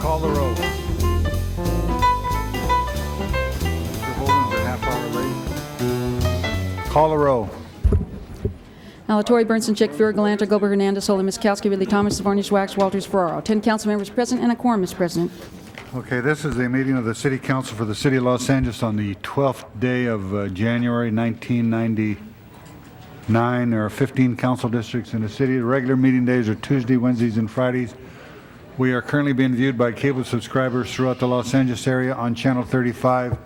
Call the roll. Mr. Holden's a half hour late. Call the roll. Alatorre, Burnson, Chick, Fuhr, Galante, Gober, Hernandez, Holden, Miskowski, Ridley, Thomas, Savarnish, Wax, Walters, Ferraro. 10 council members present and a quorum, Mr. President. Okay, this is a meeting of the City Council for the City of Los Angeles on the 12th day of January 1999. There are 15 council districts in the city. The regular meeting days are Tuesday, Wednesdays, and Fridays. We are currently being viewed by cable subscribers throughout the Los Angeles area on Channel 35,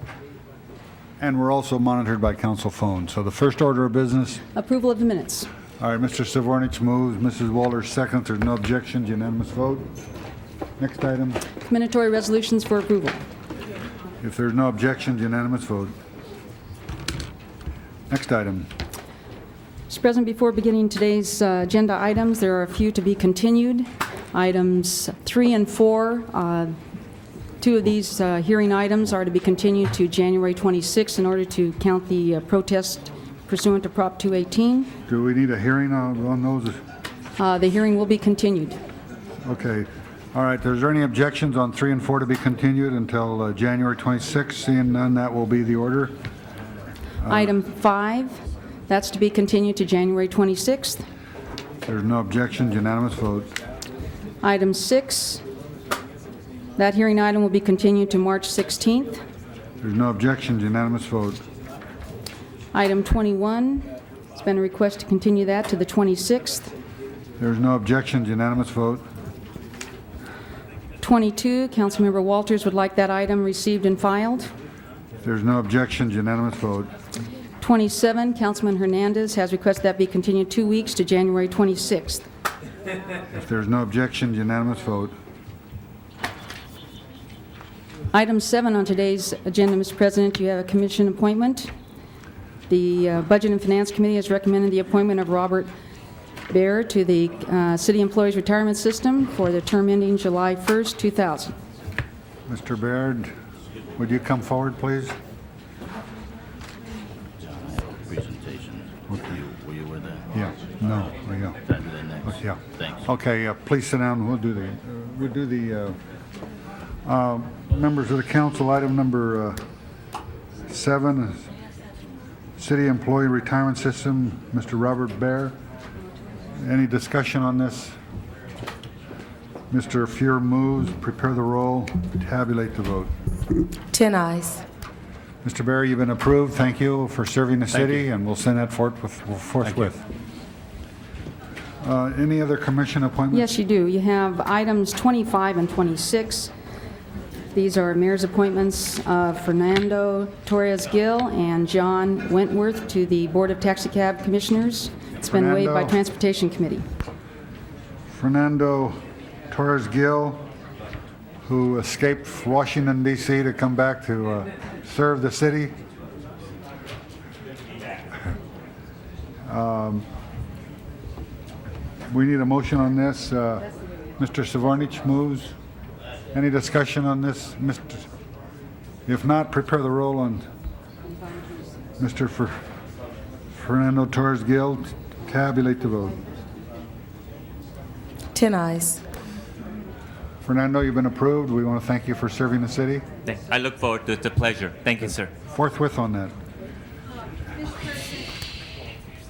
and we're also monitored by council phone. So the first order of business. Approval of the minutes. All right, Mr. Savornich moves, Mrs. Walters seconds. There's no objections, unanimous vote. Next item. Commendatory resolutions for approval. If there's no objections, unanimous vote. Next item. Mr. President, before beginning today's agenda items, there are a few to be continued. Items 3 and 4, two of these hearing items are to be continued to January 26 in order to count the protest pursuant to Prop 218. Do we need a hearing on those? The hearing will be continued. Okay. All right. Is there any objections on 3 and 4 to be continued until January 26? Seeing none, that will be the order. Item 5, that's to be continued to January 26th. There's no objections, unanimous vote. Item 6, that hearing item will be continued to March 16th. There's no objections, unanimous vote. Item 21, it's been a request to continue that to the 26th. There's no objections, unanimous vote. 22, Councilmember Walters would like that item received and filed. There's no objections, unanimous vote. 27, Councilman Hernandez has requested that be continued 2 weeks to January 26th. If there's no objections, unanimous vote. Item 7 on today's agenda, Mr. President, you have a commission appointment. The Budget and Finance Committee has recommended the appointment of Robert Baer to the City Employees Retirement System for the term ending July 1st, 2000. Mr. Baird, would you come forward, please? Presentation. Were you with that? Yeah. No. There you go. Can I do that next? Okay, yeah. Thanks. Okay. Please sit down. We'll do the members of the council. Item number 7, City Employee Retirement System. Mr. Robert Baer. Any discussion on this? Mr. Fuhr moves. Prepare the roll. Tabulate the vote. 10 ayes. Mr. Baer, you've been approved. Thank you for serving the city, and we'll send that forthwith. Any other commission appointments? Yes, you do. You have items 25 and 26. These are mayor's appointments of Fernando Torres-Gil and John Wentworth to the Board of Taxicab Commissioners. It's been waived by Transportation Committee. Fernando Torres-Gil, who escaped Washington, D.C. to come back to serve the city. We need a motion on this. Mr. Savornich moves. Any discussion on this? If not, prepare the roll on Mr. Fernando Torres-Gil. Tabulate the vote. 10 ayes. Fernando, you've been approved. We want to thank you for serving the city. I look forward to it. It's a pleasure. Thank you, sir. Forthwith on that.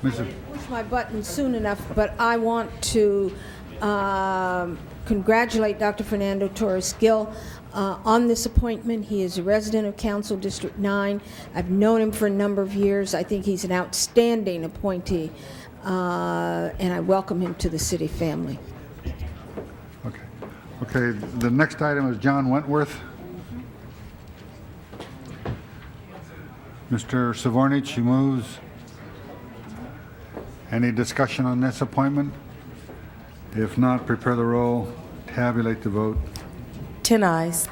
Mrs. Push my button soon enough, but I want to congratulate Dr. Fernando Torres-Gil on this appointment. He is a resident of Council District 9. I've known him for a number of years. I think he's an outstanding appointee, and I welcome him to the city family. Okay, the next item is John Wentworth. Mr. Savornich, he moves. Any discussion on this appointment? If not, prepare the roll, tabulate the vote. 10 ayes.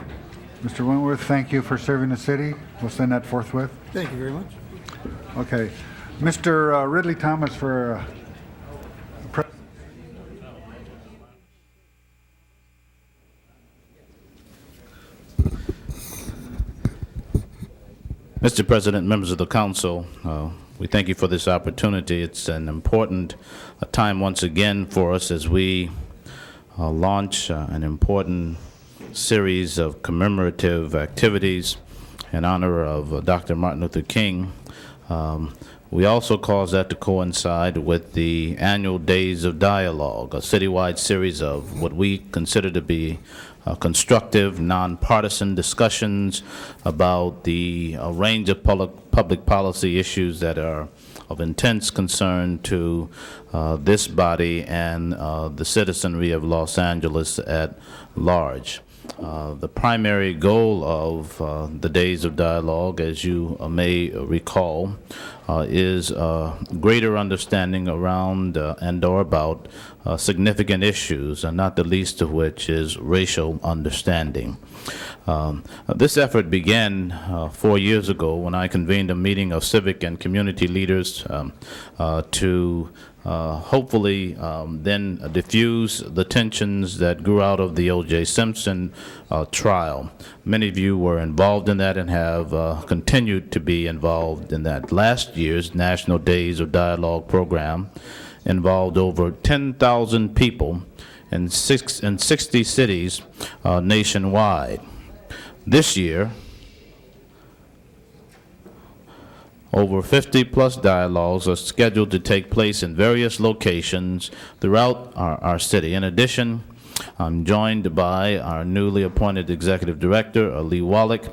Mr. Wentworth, thank you for serving the city. We'll send that forthwith. Thank you very much. Okay. Mr. Ridley Thomas for Mr. President, members of the council, we thank you for this opportunity. It's an important time once again for us as we launch an important series of commemorative activities in honor of Dr. Martin Luther King. We also caused that to coincide with the annual Days of Dialogue, a citywide series of what we consider to be constructive, nonpartisan discussions about the range of public policy issues that are of intense concern to this body and the citizenry of Los Angeles at large. The primary goal of the Days of Dialogue, as you may recall, is greater understanding around and or about significant issues, and not the least of which is racial understanding. This effort began 4 years ago when I convened a meeting of civic and community leaders to hopefully then diffuse the tensions that grew out of the O.J. Simpson trial. Many of you were involved in that and have continued to be involved in that. Last year's National Days of Dialogue program involved over 10,000 people in 60 cities nationwide. This year, over 50-plus dialogues are scheduled to take place in various locations throughout our city. In addition, I'm joined by our newly appointed Executive Director, Lee Wallach,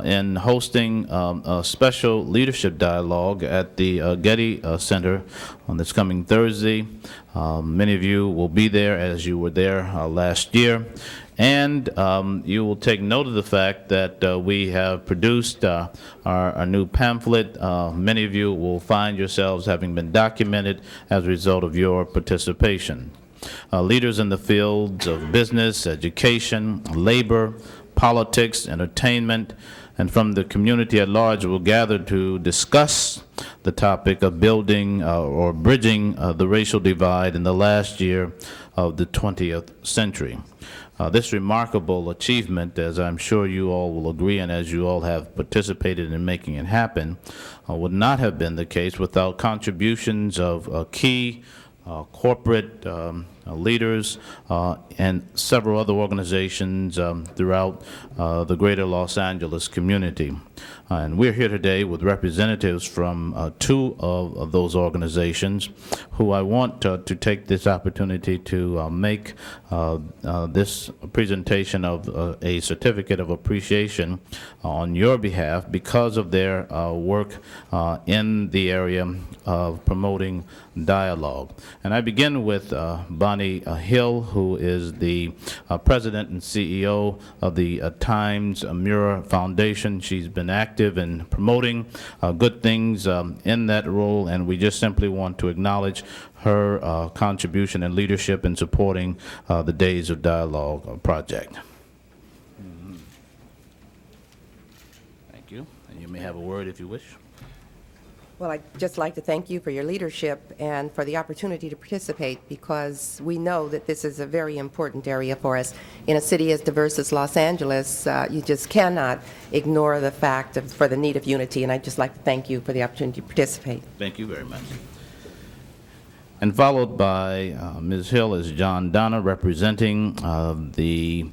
in hosting a special leadership dialogue at the Getty Center on this coming Thursday. Many of you will be there as you were there last year. And you will take note of the fact that we have produced our new pamphlet. Many of you will find yourselves having been documented as a result of your participation. Leaders in the fields of business, education, labor, politics, entertainment, and from the community at large will gather to discuss the topic of building or bridging the racial divide in the last year of the 20th century. This remarkable achievement, as I'm sure you all will agree and as you all have participated in making it happen, would not have been the case without contributions of key corporate leaders and several other organizations throughout the greater Los Angeles community. And we're here today with representatives from two of those organizations who I want to take this opportunity to make this presentation of a certificate of appreciation on your behalf because of their work in the area of promoting dialogue. And I begin with Bonnie Hill, who is the president and CEO of the Times Mirror Foundation. She's been active in promoting good things in that role, and we just simply want to acknowledge her contribution and leadership in supporting the Days of Dialogue project. Thank you. And you may have a word if you wish. Well, I'd just like to thank you for your leadership and for the opportunity to participate, because we know that this is a very important area for us. In a city as diverse as Los Angeles, you just cannot ignore the fact for the need of unity, and I'd just like to thank you for the opportunity to participate. Thank you very much. And followed by Ms. Hill is John Donner, representing the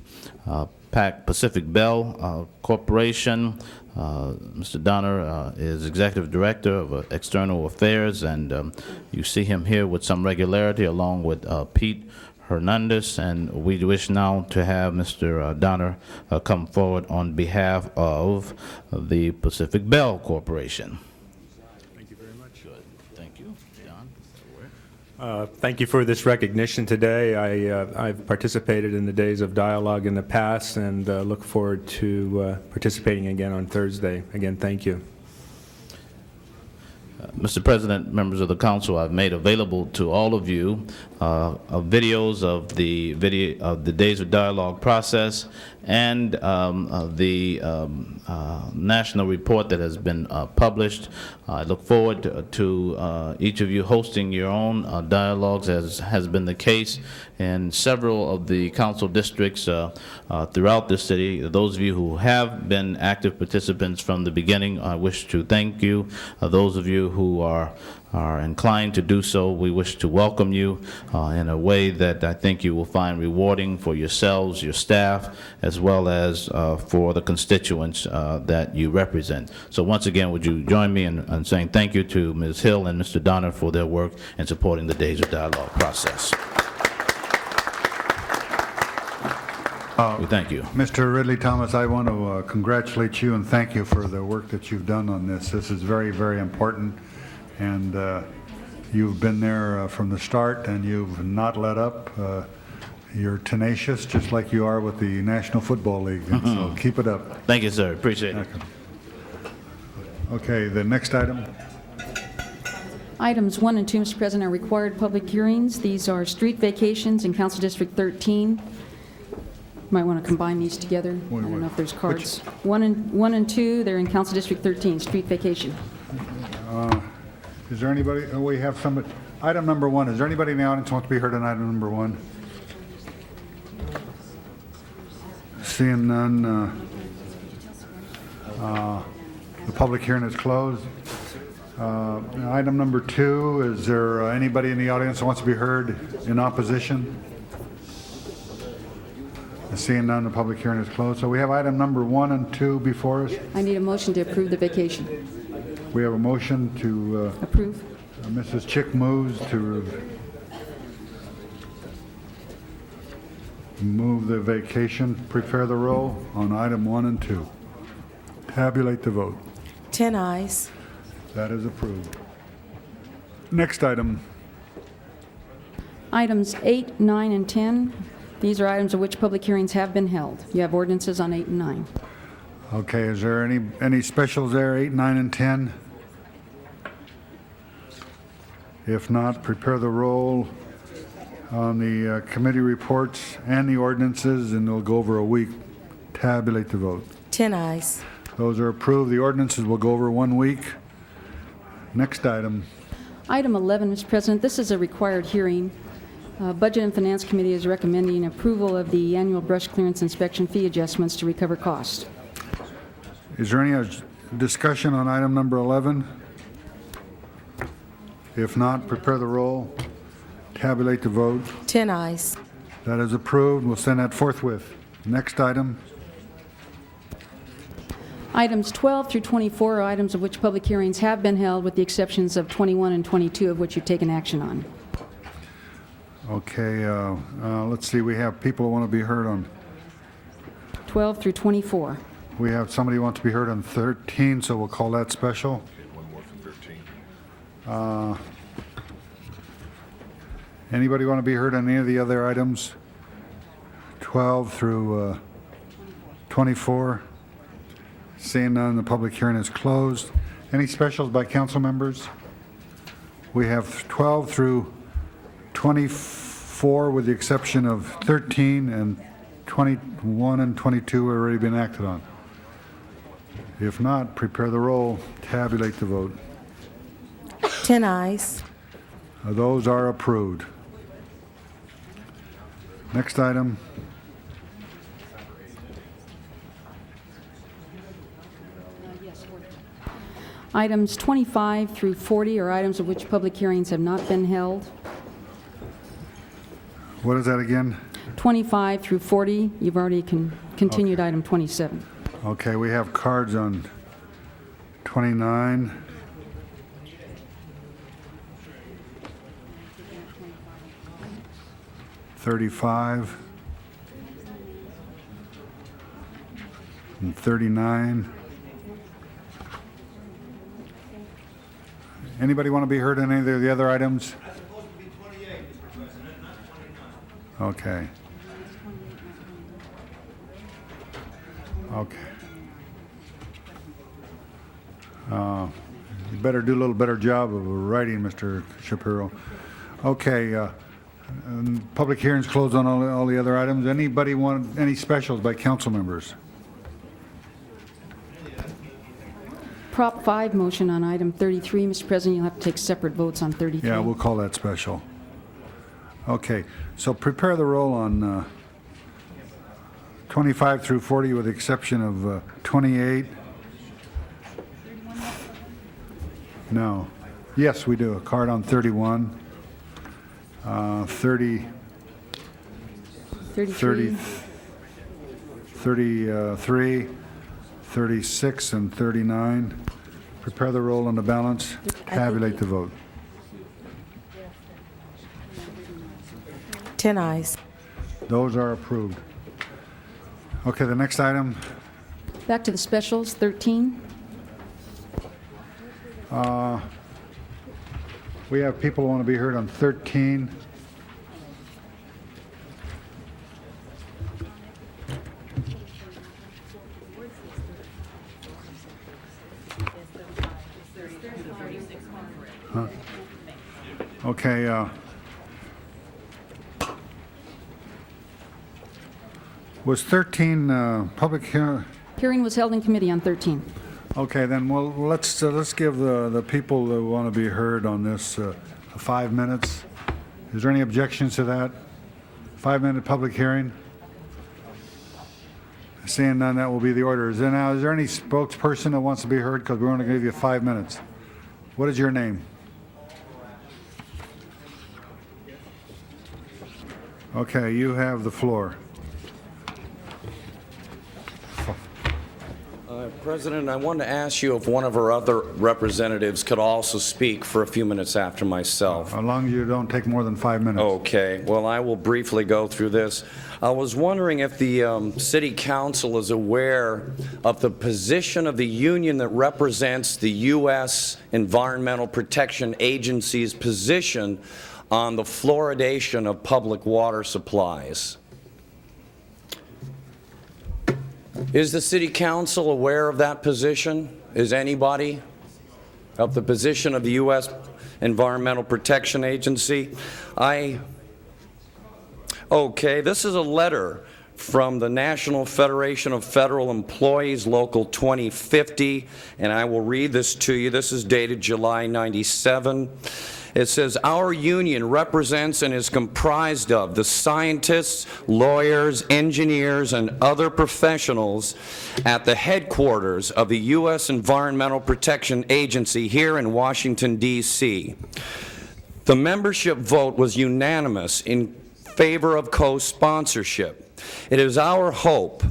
Pacific Bell Corporation. Mr. Donner is Executive Director of External Affairs, and you see him here with some regularity along with Pete Hernandez, and we wish now to have Mr. Donner come forward on behalf of the Pacific Bell Corporation. Thank you very much. Good. Thank you. John? Thank you for this recognition today. I've participated in the Days of Dialogue in the past and look forward to participating again on Thursday. Again, thank you. Mr. President, members of the council, I've made available to all of you videos of the Days of Dialogue process and the national report that has been published. I look forward to each of you hosting your own dialogues, as has been the case in several of the council districts throughout the city. Those of you who have been active participants from the beginning, I wish to thank you. Those of you who are inclined to do so, we wish to welcome you. in a way that I think you will find rewarding for yourselves, your staff, as well as for the constituents that you represent. So once again, would you join me in saying thank you to Ms. Hill and Mr. Donner for their work in supporting the Days of Dialogue process. We thank you. Mr. Ridley Thomas, I want to congratulate you and thank you for the work that you've done on this. This is very, very important, and you've been there from the start, and you've not let up. You're tenacious, just like you are with the National Football League, and so keep it up. Thank you, sir. Appreciate it. Okay, the next item. Items 1 and 2, Mr. President, are required public hearings. These are street vacations in Council District 13. Might want to combine these together. I don't know if there's cards. 1 and 2, they're in Council District 13, street vacation. Is there anybody, we have somebody, item number 1, is there anybody in the audience who wants to be heard on item number 1? Seeing none, the public hearing is closed. Item number 2, is there anybody in the audience who wants to be heard in opposition? Seeing none, the public hearing is closed. So we have item number 1 and 2 before us. I need a motion to approve the vacation. We have a motion to, Approve. Mrs. Chick moves to move the vacation. Prepare the roll on item 1 and 2. Tabulate the vote. 10 eyes. That is approved. Next item. Items 8, 9, and 10. These are items of which public hearings have been held. You have ordinances on 8 and 9. Okay, is there any specials there, 8, 9, and 10? If not, prepare the roll on the committee reports and the ordinances, and they'll go over a week. Tabulate the vote. 10 eyes. Those are approved. The ordinances will go over 1 week. Next item. Item 11, Mr. President, this is a required hearing. Budget and Finance Committee is recommending approval of the annual brush clearance inspection fee adjustments to recover cost. Is there any discussion on item number 11? If not, prepare the roll. Tabulate the vote. 10 eyes. That is approved. We'll send that forthwith. Next item. Items 12 through 24 are items of which public hearings have been held, with the exceptions of 21 and 22, of which you've taken action on. Okay, let's see. We have people who want to be heard on. 12 through 24. We have somebody who wants to be heard on 13, so we'll call that special. Anybody want to be heard on any of the other items? 12 through 24. Seeing none, the public hearing is closed. Any specials by council members? We have 12 through 24, with the exception of 13, and 21 and 22 have already been acted on. If not, prepare the roll. Tabulate the vote. 10 eyes. Those are approved. Next item. Items 25 through 40 are items of which public hearings have not been held. What is that again? 25 through 40, you've already continued item 27. Okay, we have cards on 29. $35 and $39. Anybody want to be heard on any of the other items? Okay. Okay. You better do a little better job of writing, Mr. Shapiro. Okay. Public hearings closed on all the other items. Anybody want any specials by council members? Prop 5 motion on item 33, Mr. President, you'll have to take separate votes on 33. Yeah, we'll call that special. Okay, so prepare the roll on 25 through 40, with the exception of 28. No. Yes, we do. A card on 31. 30, 33. 33, 36, and 39. Prepare the roll on the balance. Tabulate the vote. 10 eyes. Those are approved. Okay, the next item, Back to the specials, 13. we have people who want to be heard on 13. Huh? Okay, was 13 public hearing? Hearing was held in committee on 13. Okay, then, well, let's give the people that want to be heard on this 5 minutes. Is there any objections to that? 5-minute public hearing? Seeing none, that will be the order. Is there any spokesperson that wants to be heard? Because we're going to give you 5 minutes. What is your name? Okay, you have the floor. President, I wanted to ask you if one of our other representatives could also speak for a few minutes after myself. As long as you don't take more than 5 minutes. Okay, well, I will briefly go through this. I was wondering if the City Council is aware of the position of the union that represents the U.S. Environmental Protection Agency's position on the fluoridation of public water supplies. Is the City Council aware of that position? Is anybody of the position of the U.S. Environmental Protection Agency? Okay, this is a letter from the National Federation of Federal Employees, Local 2050, and I will read this to you. This is dated July 97. It says, our union represents and is comprised of the scientists, lawyers, engineers, and other professionals at the headquarters of the U.S. Environmental Protection Agency here in Washington, D.C. The membership vote was unanimous in favor of co-sponsorship. It is our hope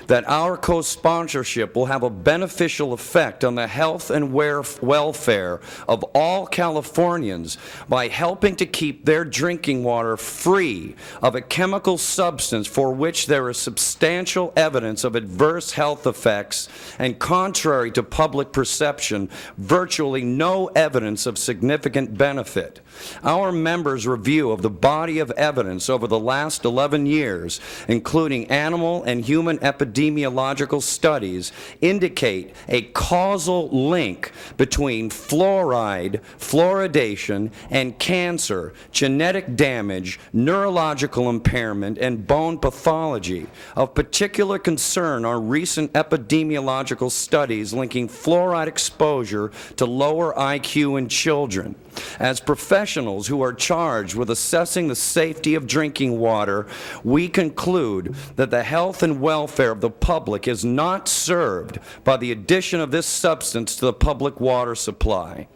that our co-sponsorship will have a beneficial effect on the health and welfare of all Californians by helping to keep their drinking water free of a chemical substance for which there is substantial evidence of adverse health effects and, contrary to public perception, virtually no evidence of significant benefit. Our members' review of the body of evidence over the last 11 years, including animal and human epidemiological studies, indicate a causal link between fluoride, fluoridation, and cancer, genetic damage, neurological impairment, and bone pathology. Of particular concern are recent epidemiological studies linking fluoride exposure to lower IQ in children. As professionals who are charged with assessing the safety of drinking water, we conclude that the health and welfare of the public is not served by the addition of this substance to the public water supply.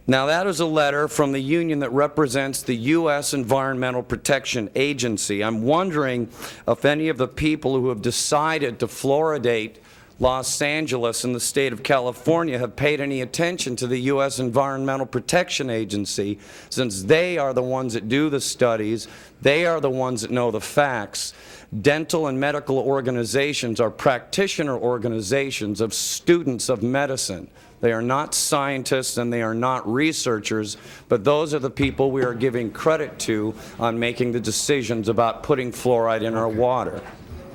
Now, that is a letter from the union that represents the U.S. Environmental Protection Agency. I'm wondering if any of the people who have decided to fluoridate Los Angeles and the state of California have paid any attention to the U.S. Environmental Protection Agency, since they are the ones that do the studies, they are the ones that know the facts. Dental and medical organizations are practitioner organizations of students of medicine. They are not scientists and they are not researchers, but those are the people we are giving credit to on making the decisions about putting fluoride in our water.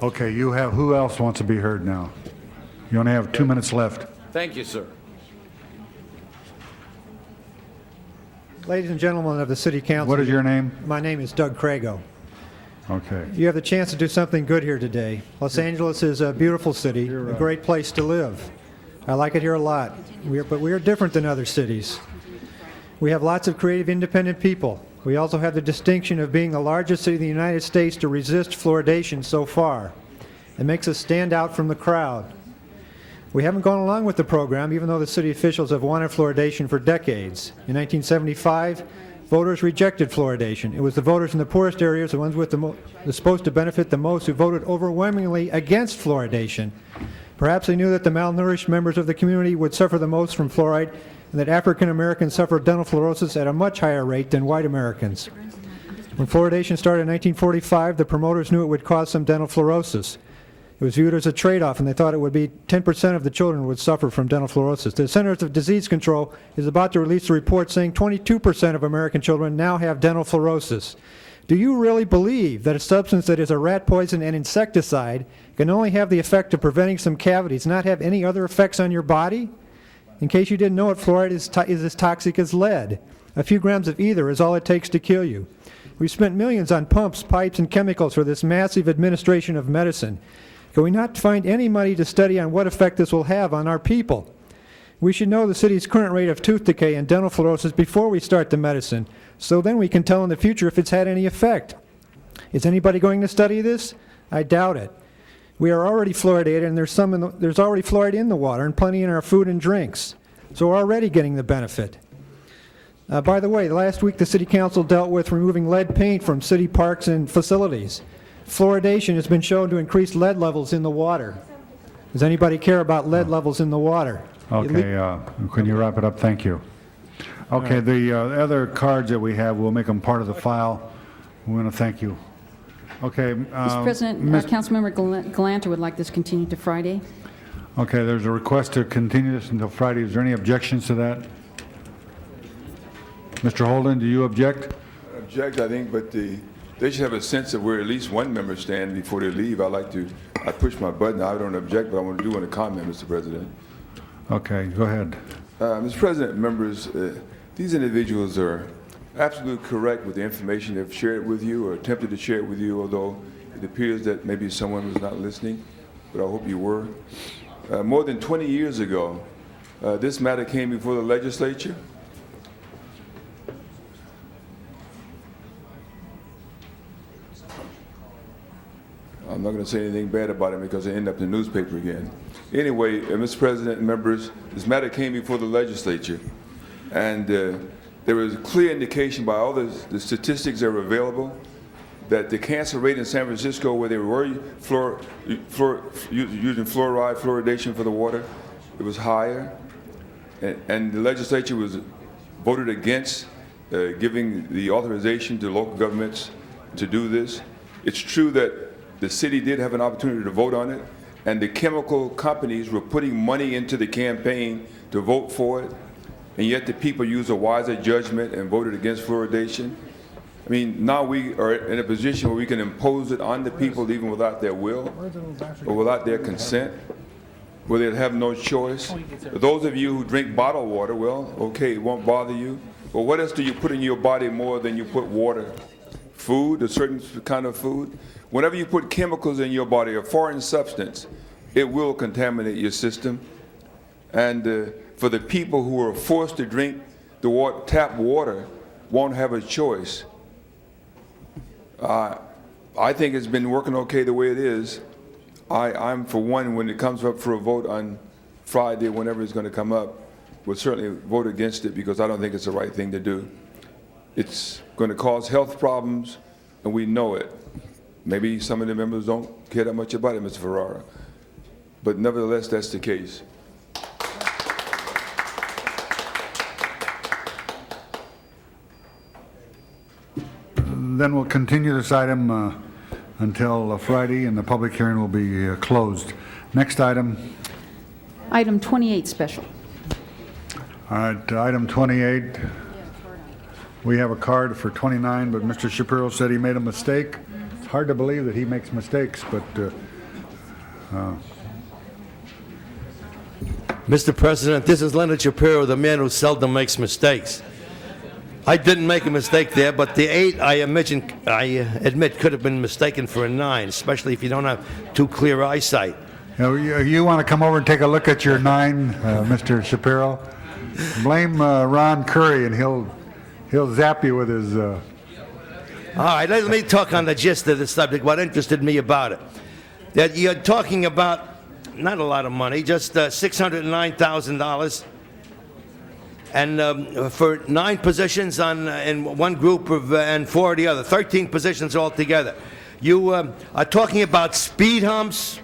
Okay, who else wants to be heard now? You only have 2 minutes left. Thank you, sir. Ladies and gentlemen of the City Council. What is your name? My name is Doug Crago. Okay. You have the chance to do something good here today. Los Angeles is a beautiful city, a great place to live. I like it here a lot, but we are different than other cities. We have lots of creative, independent people. We also have the distinction of being the largest city in the United States to resist fluoridation so far. It makes us stand out from the crowd. We haven't gone along with the program, even though the city officials have wanted fluoridation for decades. In 1975, voters rejected fluoridation. It was the voters in the poorest areas, the ones with the supposed to benefit the most, who voted overwhelmingly against fluoridation. Perhaps they knew that the malnourished members of the community would suffer the most from fluoride, and that African Americans suffer dental fluorosis at a much higher rate than white Americans. When fluoridation started in 1945, the promoters knew it would cause some dental fluorosis. It was viewed as a trade-off, and they thought it would be 10% of the children would suffer from dental fluorosis. The Centers of Disease Control is about to release a report saying 22% of American children now have dental fluorosis. Do you really believe that a substance that is a rat poison and insecticide can only have the effect of preventing some cavities, not have any other effects on your body? In case you didn't know it, fluoride is as toxic as lead. A few grams of either is all it takes to kill you. We've spent millions on pumps, pipes, and chemicals for this massive administration of medicine. Can we not find any money to study on what effect this will have on our people? We should know the city's current rate of tooth decay and dental fluorosis before we start the medicine, so then we can tell in the future if it's had any effect. Is anybody going to study this? I doubt it. We are already fluoridated, and there's already fluoride in the water and plenty in our food and drinks. So we're already getting the benefit. By the way, last week the City Council dealt with removing lead paint from city parks and facilities. Fluoridation has been shown to increase lead levels in the water. Does anybody care about lead levels in the water? Okay, can you wrap it up? Thank you. Okay, the other cards that we have, we'll make them part of the file. We want to thank you. Okay. Mr. President, Councilmember Gallanter would like this continued to Friday. Okay, there's a request to continue this until Friday. Is there any objections to that? Mr. Holden, do you object? Object, I think, but they should have a sense of where at least one member stands before they leave. I push my button. I don't object, but I want to do want to comment, Mr. President. Okay, go ahead. Mr. President, members, these individuals are absolutely correct with the information they've shared with you or attempted to share it with you, although it appears that maybe someone was not listening, but I hope you were. More than 20 years ago, this matter came before the legislature. I'm not going to say anything bad about it because it ended up in the newspaper again. Anyway, Mr. President and members, this matter came before the legislature, and there was a clear indication by all the statistics that were available that the cancer rate in San Francisco, where they were using fluoridation for the water, it was higher, and the legislature voted against giving the authorization to local governments to do this. It's true that the city did have an opportunity to vote on it, and the chemical companies were putting money into the campaign to vote for it, and yet the people used a wiser judgment and voted against fluoridation. I mean, now we are in a position where we can impose it on the people even without their will or without their consent, where they'll have no choice. For those of you who drink bottled water, well, okay, it won't bother you. But what else do you put in your body more than you put water? Food, a certain kind of food. Whenever you put chemicals in your body, a foreign substance, it will contaminate your system. And for the people who are forced to drink the tap water, won't have a choice. I think it's been working okay the way it is. I'm for one, when it comes up for a vote on Friday, whenever it's going to come up, will certainly vote against it because I don't think it's the right thing to do. It's going to cause health problems, and we know it. Maybe some of the members don't care that much about it, Mr. Ferrara, but nevertheless, that's the case. Then we'll continue this item until Friday, and the public hearing will be closed. Next item. Item 28, special. All right, item 28. We have a card for 29, but Mr. Shapiro said he made a mistake. It's hard to believe that he makes mistakes, but Mr. President, this is Leonard Shapiro, the man who seldom makes mistakes. I didn't make a mistake there, but the 8 I admit could have been mistaken for a 9, especially if you don't have too clear eyesight. You want to come over and take a look at your 9, Mr. Shapiro? Blame Ron Curry, and he'll zap you with his... All right, let me talk on the gist of the subject, what interested me about it. That you're talking about not a lot of money, just $609,000. And for 9 positions in one group and 4 the other, 13 positions altogether. You are talking about speed humps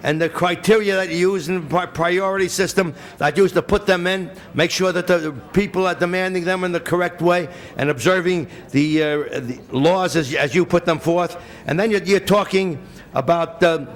and the criteria that you use in the priority system that you use to put them in, make sure that the people are demanding them in the correct way and observing the laws as you put them forth. And then you're talking about the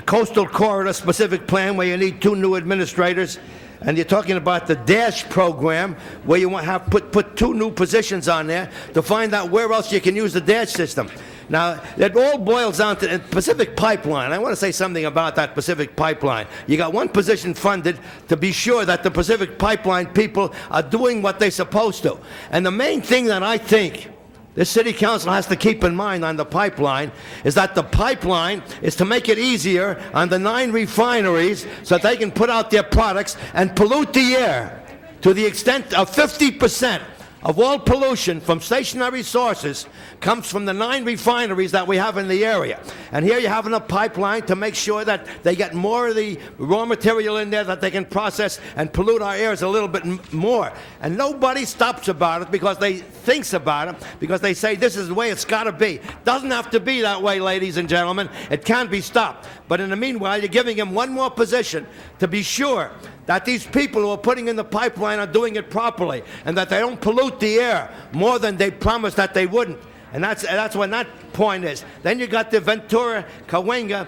Coastal Corridor Specific Plan, where you need 2 new administrators, and you're talking about the DASH program, where you want to have put 2 new positions on there to find out where else you can use the DASH system. Now, it all boils down to the Pacific Pipeline. I want to say something about that Pacific Pipeline. You got 1 position funded to be sure that the Pacific Pipeline people are doing what they're supposed to. And the main thing that I think this city council has to keep in mind on the pipeline is that the pipeline is to make it easier on the 9 refineries so that they can put out their products and pollute the air to the extent of 50% of all pollution from stationary sources comes from the 9 refineries that we have in the area. And here you have a pipeline to make sure that they get more of the raw material in there that they can process and pollute our airs a little bit more. And nobody stops about it because they thinks about it, because they say this is the way it's got to be. Doesn't have to be that way, ladies and gentlemen. It can be stopped. But in the meanwhile, you're giving them 1 more position to be sure that these people who are putting in the pipeline are doing it properly and that they don't pollute the air more than they promised that they wouldn't. And that's what that point is. Then you got the Ventura-Cahuenga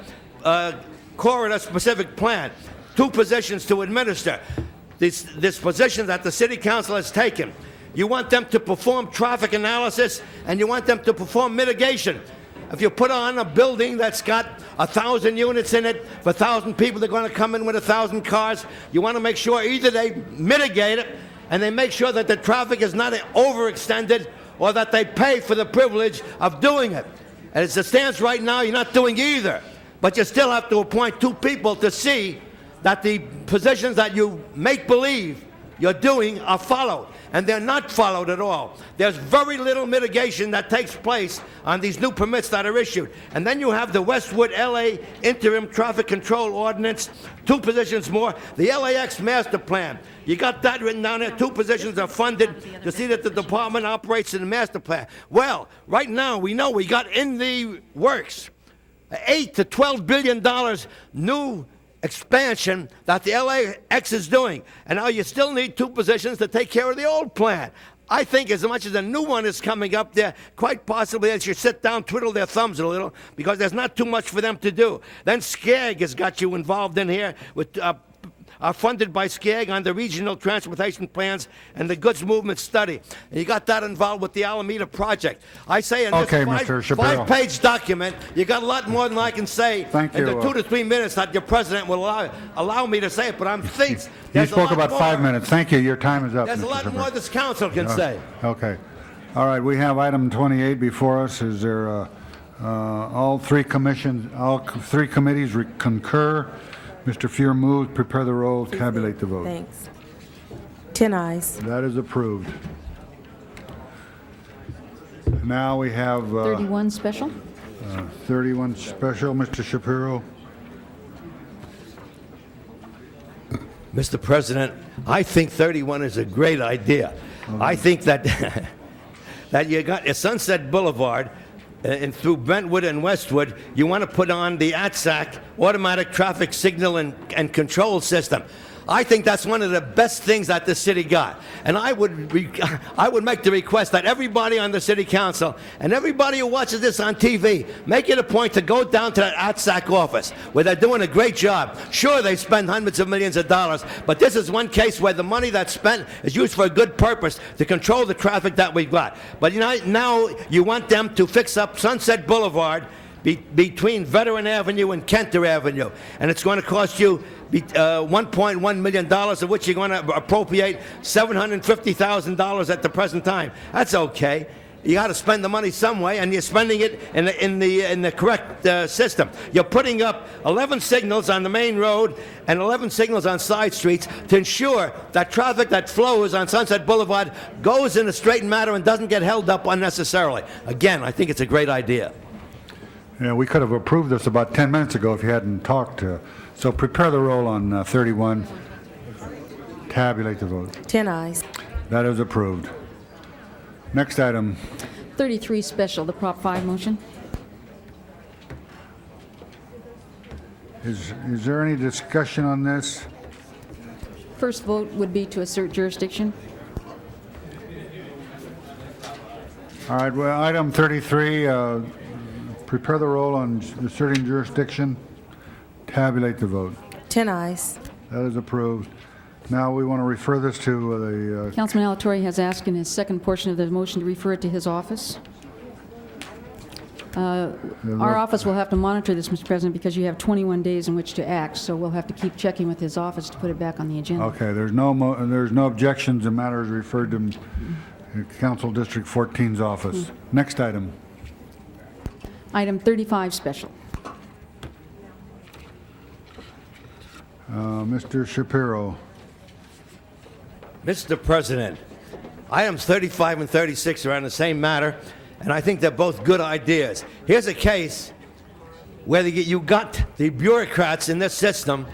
Corridor Specific Plan. 2 positions to administer. This position that the city council has taken. You want them to perform traffic analysis and you want them to perform mitigation. If you put on a building that's got 1,000 units in it, for 1,000 people, they're going to come in with 1,000 cars. You want to make sure either they mitigate it and they make sure that the traffic is not overextended, or that they pay for the privilege of doing it. And as it stands right now, you're not doing either. But you still have to appoint 2 people to see that the positions that you make believe you're doing are followed. And they're not followed at all. There's very little mitigation that takes place on these new permits that are issued. And then you have the Westwood LA Interim Traffic Control Ordinance, 2 positions more. The LAX Master Plan, you got that written down there. 2 positions are funded to see that the department operates in the master plan. Well, right now we know we got in the works $8 to $12 billion new expansion that the LAX is doing. And now you still need 2 positions to take care of the old plan. I think as much as a new one is coming up there, quite possibly they should sit down, twiddle their thumbs a little, because there's not too much for them to do. Then SCAG has got you involved in here with are funded by SCAG on the regional transportation plans and the goods movement study. And you got that involved with the Alameda project. I say in this Okay, Mr. Shapiro. 5-page document, you got a lot more than I can say Thank in you. the 2 to 3 minutes that your president will allow me to say it, but I'm thinks You spoke about 5 minutes. Thank you. Your time is up, There's a Mr. lot Shapiro. more this council can say. Okay. All right, we have item 28 before us. Is there, all 3 committees concur? Mr. Fuhr moves, prepare the roll, tabulate the vote. Thanks. 10 ayes. That is approved. Now we have 31 special. 31 special. Mr. Shapiro. Mr. President, I think 31 is a great idea. I think that that you got a Sunset Boulevard and through Brentwood and Westwood, you want to put on the ATSAC, automatic traffic signal and control system. I think that's one of the best things that the city got. And I would make the request that everybody on the city council and everybody who watches this on TV, make it a point to go down to that ATSAC office where they're doing a great job. Sure, they spend hundreds of millions of dollars, but this is one case where the money that's spent is used for a good purpose to control the traffic that we've got. But you know, now you want them to fix up Sunset Boulevard between Veteran Avenue and Kenter Avenue, and it's going to cost you $1.1 million, of which you're going to appropriate $750,000 at the present time. That's okay. You got to spend the money some way, and you're spending it in the correct system. You're putting up 11 signals on the main road and 11 signals on side streets to ensure that traffic that flows on Sunset Boulevard goes in a straight manner and doesn't get held up unnecessarily. Again, I think it's a great idea. Yeah, we could have approved this about 10 minutes ago if you hadn't talked. So prepare the roll on 31. Tabulate the vote. 10 eyes. That is approved. Next item. 33 special, the Prop 5 motion. Is there any discussion on this? First vote would be to assert jurisdiction. All right, well, item 33, prepare the roll on asserting jurisdiction. Tabulate the vote. 10 eyes. That is approved. Now we want to refer this to Councilman Alatorre has asked in his second portion of the motion to refer it to his office. Our office will have to monitor this, Mr. President, because you have 21 days in which to act, so we'll have to keep checking with his office to put it back on the agenda. Okay, there's no objections. The matter is referred to Council District 14's office. Next item. Item 35 special. Mr. Shapiro. Mr. President, items 35 and 36 are on the same matter, and I think they're both good ideas. Here's a case where you got the bureaucrats in this system,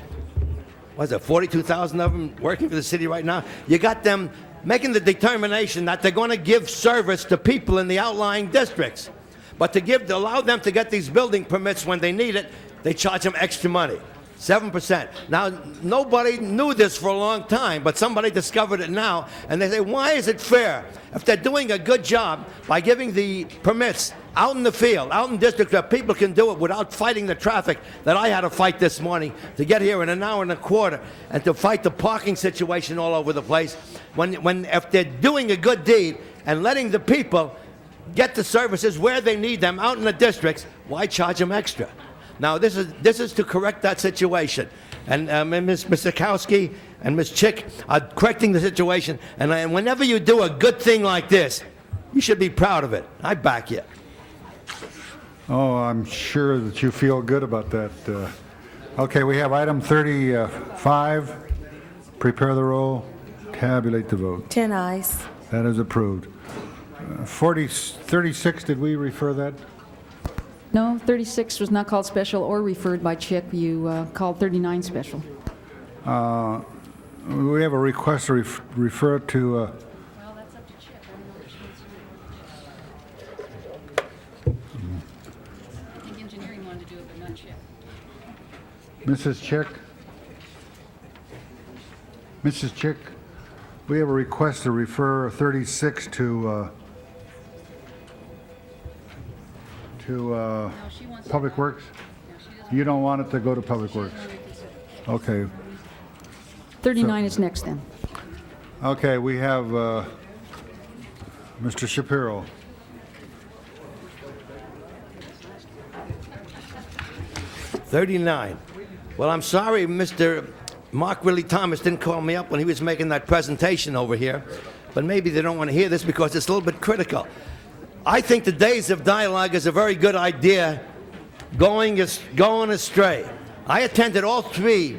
what is it, 42,000 of them working for the city right now? You got them making the determination that they're going to give service to people in the outlying districts. But to allow them to get these building permits when they need it, they charge them extra money. 7%. Now, nobody knew this for a long time, but somebody discovered it now, and they say, why is it fair? If they're doing a good job by giving the permits out in the field, out in districts where people can do it without fighting the traffic that I had to fight this morning to get here in an hour and a quarter, and to fight the parking situation all over the place, if they're doing a good deed and letting the people get the services where they need them out in the districts, why charge them extra? Now, this is to correct that situation. And Ms. Sikowski and Ms. Chick are correcting the situation. And whenever you do a good thing like this, you should be proud of it. I back you. Oh, I'm sure that you feel good about that. Okay, we have item 35. Prepare the roll. Tabulate the vote. 10 eyes. That is approved. 36, did we refer that? No, 36 was not called special or referred by Chick. You called 39 special. We have a request to refer it to... Well, that's up to Chick. I think engineering wanted to do it, but not Chick. Mrs. Chick? Mrs. Chick, we have a request to refer 36 to Public Works? You don't want it to go to Public Works? Okay. 39 is next then. Okay, we have Mr. Shapiro. $39. Well, I'm sorry, Mr. Mark Willie Thomas didn't call me up when he was making that presentation over here, but maybe they don't want to hear this because it's a little bit critical. I think the days of dialogue is a very good idea going astray. I attended all 3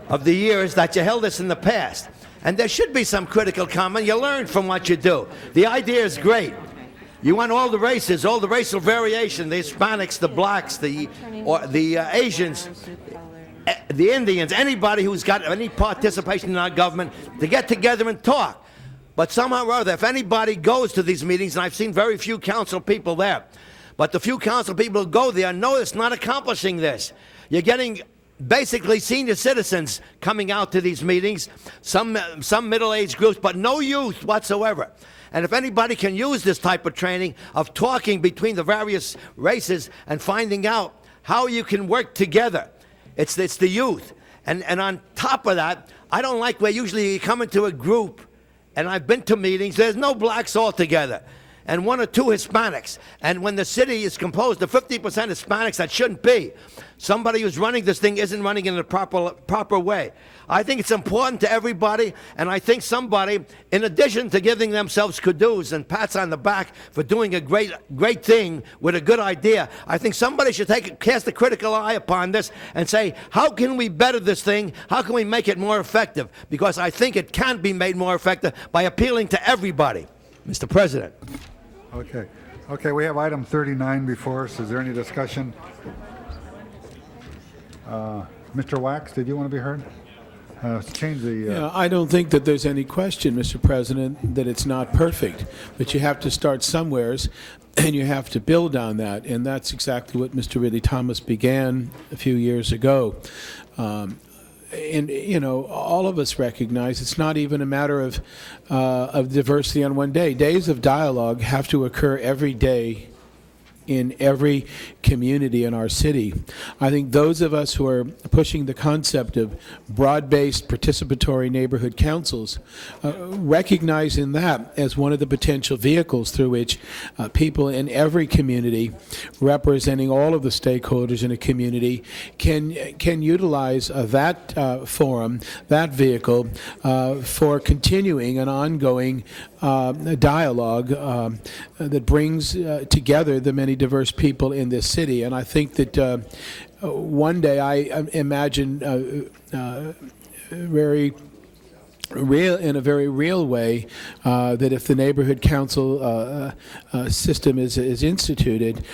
of the years that you held this in the past, and there should be some critical comment. You learn from what you do. The idea is great. You want all the races, all the racial variation, the Hispanics, the blacks, the Asians, the Indians, anybody who's got any participation in our government to get together and talk. But somehow or other, if anybody goes to these meetings, and I've seen very few council people there, but the few council people who go there know it's not accomplishing this. You're getting basically senior citizens coming out to these meetings, some middle-aged groups, but no youth whatsoever. And if anybody can use this type of training of talking between the various races and finding out how you can work together, it's the youth. And on top of that, I don't like where usually you come into a group, and I've been to meetings, there's no blacks altogether, and 1 or 2 Hispanics. And when the city is composed of 50% Hispanics, that shouldn't be. Somebody who's running this thing isn't running in a proper way. I think it's important to everybody, and I think somebody, in addition to giving themselves kudos and pats on the back for doing a great thing with a good idea, I think somebody should cast a critical eye upon this and say, how can we better this thing? How can we make it more effective? Because I think it can be made more effective by appealing to everybody. Mr. President. Okay. Okay, we have item 39 before us. Is there any discussion? Mr. Wax, did you want to be heard? Change the... Yeah, I don't think that there's any question, Mr. President, that it's not perfect, but you have to start somewheres, and you have to build on that, and that's exactly what Mr. Ridley Thomas began a few years ago. And you know, all of us recognize it's not even a matter of diversity on one day. Days of dialogue have to occur every day in every community in our city. I think those of us who are pushing the concept of broad-based participatory neighborhood councils recognize in that as one of the potential vehicles through which people in every community representing all of the stakeholders in a community can utilize that forum, that vehicle, for continuing an ongoing dialogue that brings together the many diverse people in this city. And I think that one day I imagine very real, in a very real way, that if the neighborhood council system is instituted,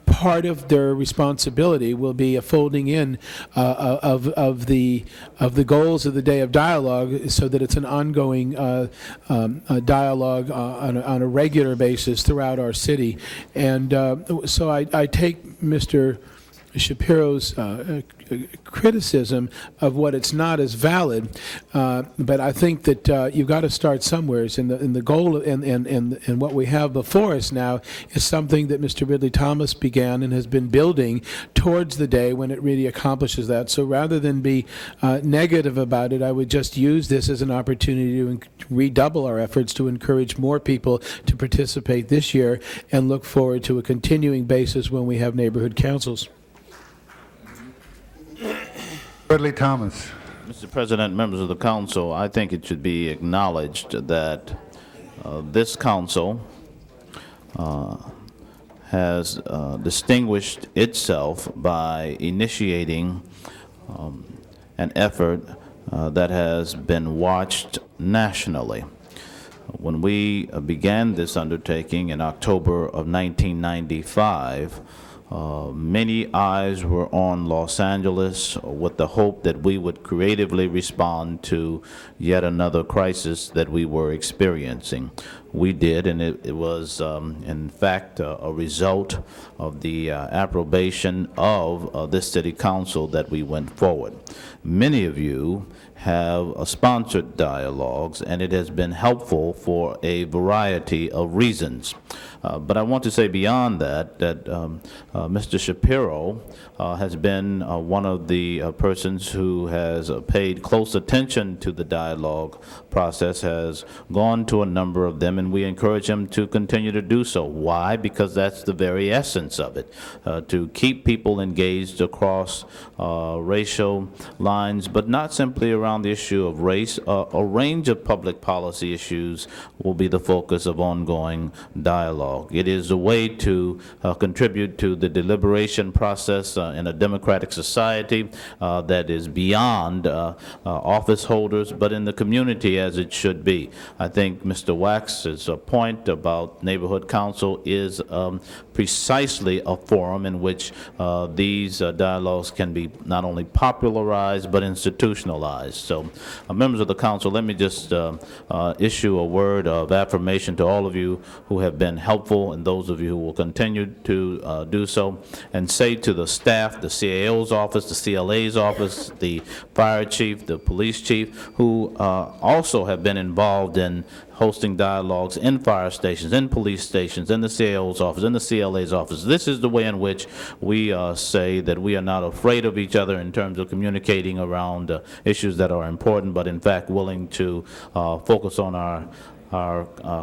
part of their responsibility will be a folding in of the goals of the day of dialogue, so that it's an ongoing dialogue on a regular basis throughout our city. And so I take Mr. Shapiro's criticism of what it's not as valid, but I think that you've got to start somewhere. And the goal and what we have before us now is something that Mr. Ridley Thomas began and has been building towards the day when it really accomplishes that. So rather than be negative about it, I would just use this as an opportunity to redouble our efforts to encourage more people to participate this year, and look forward to a continuing basis when we have neighborhood councils. Ridley Thomas. Mr. President, members of the council, I think it should be acknowledged that this council has distinguished itself by initiating an effort that has been watched nationally. When we began this undertaking in October of 1995, many eyes were on Los Angeles with the hope that we would creatively respond to yet another crisis that we were experiencing. We did, and it was, in fact, a result of the approbation of this city council that we went forward. Many of you have sponsored dialogues, and it has been helpful for a variety of reasons. But I want to say beyond that, Mr. Shapiro has been one of the persons who has paid close attention to the dialogue process, has gone to a number of them, and we encourage him to continue to do so. Why? Because that's the very essence of it, to keep people engaged across racial lines, but not simply around the issue of race. A range of public policy issues will be the focus of ongoing dialogue. It is a way to contribute to the deliberation process in a democratic society that is beyond office holders, but in the community as it should be. I think Mr. Wax's point about neighborhood council is precisely a forum in which these dialogues can be not only popularized but institutionalized. So, members of the council, let me just issue a word of affirmation to all of you who have been helpful, and those of you who will continue to do so, and say to the staff, the CAO's office, the CLA's office, the fire chief, the police chief, who also have been involved in hosting dialogues in fire stations, in police stations, in the CAO's office, in the CLA's office. This is the way in which we say that we are not afraid of each other in terms of communicating around issues that are important, but in fact willing to focus on our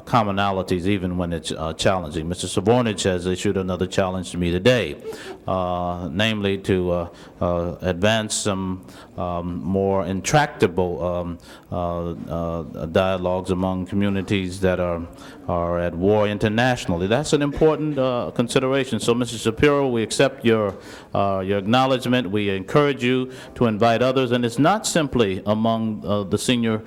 commonalities even when it's challenging. Mr. Savornich has issued another challenge to me today, namely to advance some more intractable dialogues among communities that are at war internationally. That's an important consideration. So, Mr. Shapiro, we accept your acknowledgement. We encourage you to invite others, and it's not simply among the senior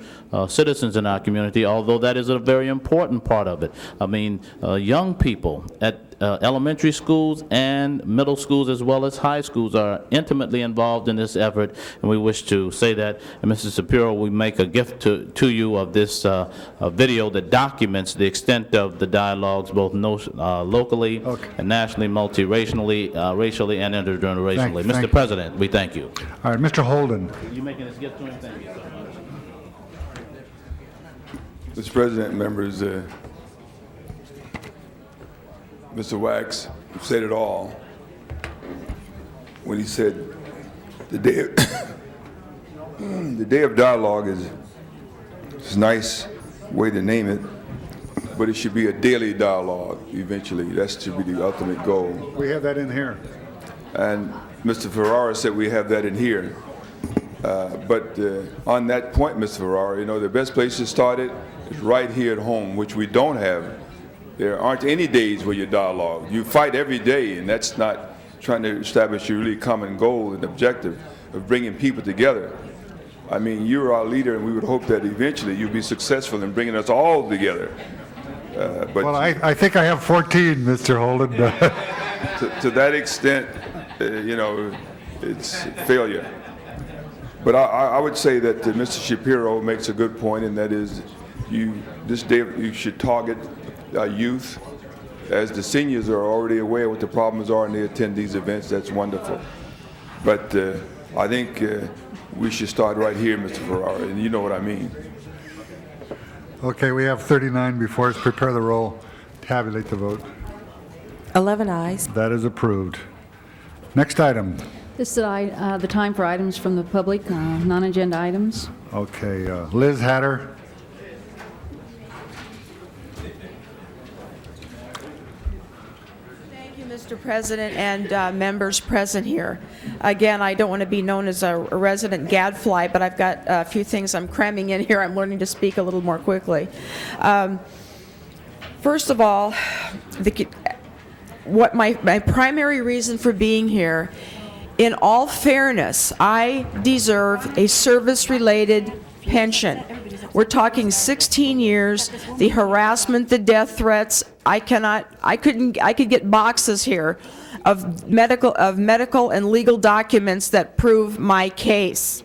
citizens in our community, although that is is a very important part of it. I mean, young people at elementary schools and middle schools as well as high schools are intimately involved in this effort, and we wish to say that. And Mr. Shapiro, we make a gift to you of this video that documents the extent of the dialogues, both locally and nationally, multiracially, racially, and intergenerationally. Thank Mr. you. President, we thank you. All right, Mr. Holden. You making this gift to him? Thank you so much. Mr. President, members, Mr. Wax said it all when he said the day of, the day of dialogue is a nice way to name it, but it should be a daily dialogue eventually. That should be the ultimate goal. We have that in here. And Mr. Ferrara said we have that in here. But on that point, Mr. Ferrara, you know, the best place to start it is right here at home, which we don't have. There aren't any days where you dialogue. You fight every day, and that's not trying to establish your really common goal and objective of bringing people together. I mean, you're our leader, and we would hope that eventually you'll be successful in bringing us all together. But Well, I think I have 14, Mr. Holden. to that extent, you know, it's failure. But I would say that Mr. Shapiro makes a good point, and that is, this day you should target youth, as the seniors are already aware what the problems are and they attend these events. That's wonderful. But I think we should start right here, Mr. Ferrara, and you know what I mean. Okay, we have 39 before us. Prepare the roll. Tabulate the vote. 11 ayes. That is approved. Next item. This is the time for items from the public, non-agenda items. Okay, Liz Hatter. Thank you, Mr. President, and members present here. Again, I don't want to be known as a resident gadfly, but I've got a few things I'm cramming in here. I'm learning to speak a little more quickly. First of all, what my primary reason for being here, in all fairness, I deserve a service-related pension. We're talking 16 years, the harassment, the death threats. I could get boxes here of medical and legal documents that prove my case.